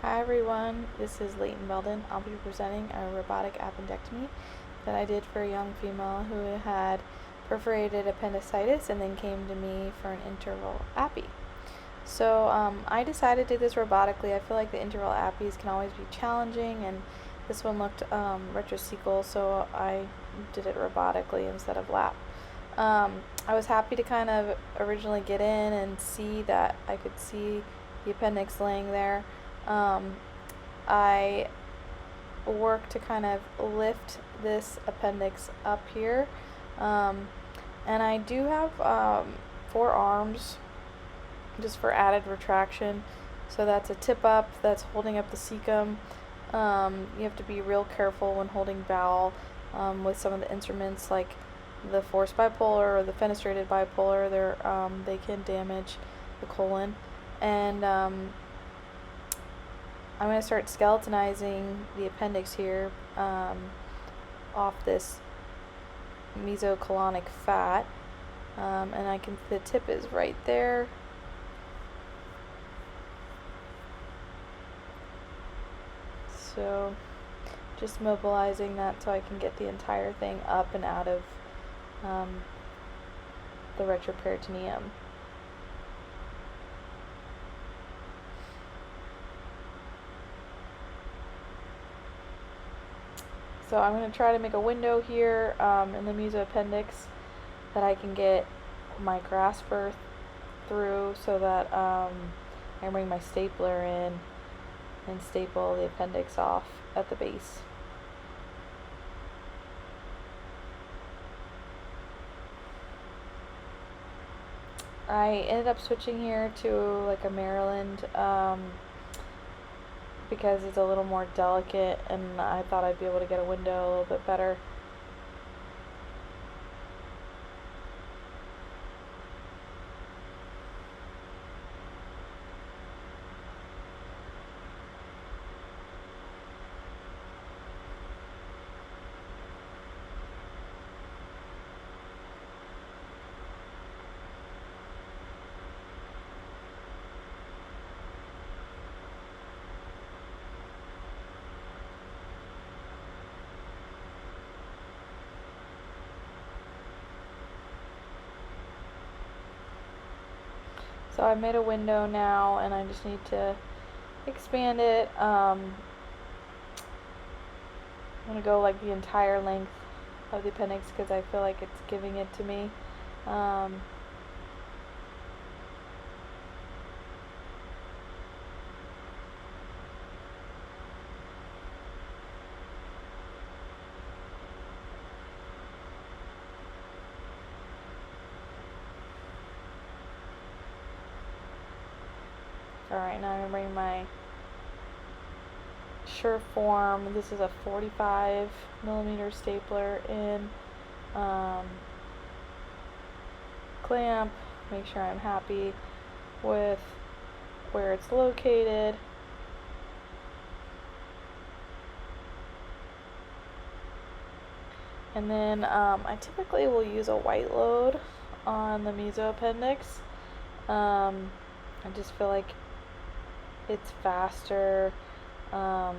Hi everyone, this is Leighton Belden. I'll be presenting a robotic appendectomy that I did for a young female who had perforated appendicitis and then came to me for an interval appy. So I decided to do this robotically. I feel like the interval appies can always be challenging, and this one looked retrocecal, so I did it robotically instead of lap. I was happy to kind of originally get in and see that I could see the appendix laying there. I work to kind of lift this appendix up here, and I do have 4 arms just for added retraction. So that's a tip up that's holding up the cecum. You have to be real careful when holding bowel with some of the instruments like the forced bipolar or the fenestrated bipolar. They can damage the colon, and I'm going to start skeletonizing the appendix here off this mesocolonic fat, and the tip is right there. So just mobilizing that so I can get the entire thing up and out of the retroperitoneum. So I'm going to try to make a window here in the mesoappendix that I can get my grasper through, so that I can bring my stapler in and staple the appendix off at the base. I ended up switching here to like a Maryland because it's a little more delicate, and I thought I'd be able to get a window a little bit better. So I've made a window now, and I just need to expand it. I'm going to go like the entire length of the appendix because I feel like it's giving it to me. Alright, now I'm going to bring my Sureform, this is a 45mm stapler in, clamp, make sure I'm happy with where it's located. And then I typically will use a white load on the mesoappendix. I just feel like it's faster, but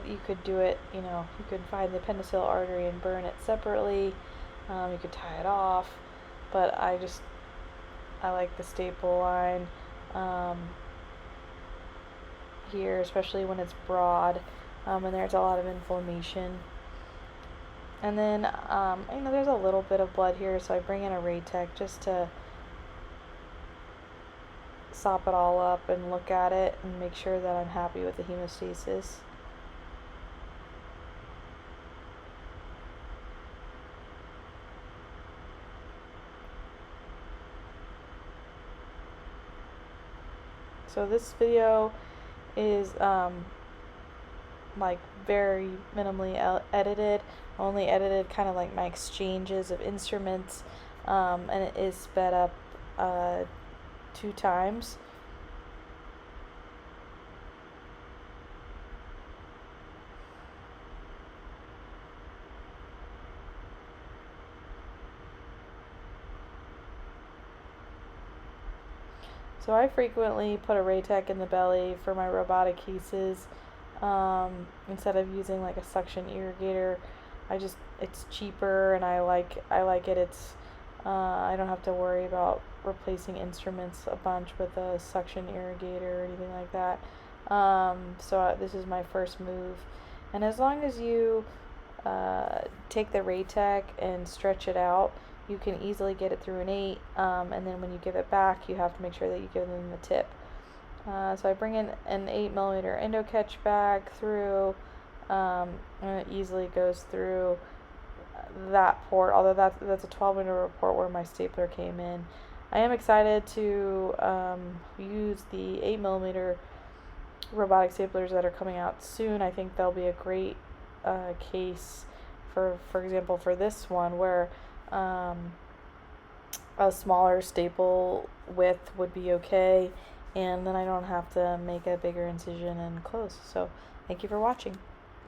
you could do it, you could find the appendiceal artery and burn it separately. You could tie it off, but I like the staple line here, especially when it's broad and there's a lot of inflammation. And then there's a little bit of blood here, so I bring in a Raytech just to sop it all up and look at it and make sure that I'm happy with the hemostasis. So this video is like very minimally edited. I only edited kind of like my exchanges of instruments, and it is sped up 2 times. So I frequently put a Raytech in the belly for my robotic cases, instead of using like a suction irrigator. It's cheaper, and I like it. I don't have to worry about replacing instruments a bunch with a suction irrigator or anything like that. This is my first move, and as long as you take the Raytech and stretch it out, you can easily get it through an 8, and then when you give it back, you have to make sure that you give them the tip. So I bring in an 8mm endo catch bag through, and it easily goes through that port, although that's a 12mm port where my stapler came in. I am excited to use the 8mm robotic staplers that are coming out soon. I think they'll be a great case for example, for this one, where a smaller staple width would be okay, and then I don't have to make a bigger incision and close. So thank you for watching.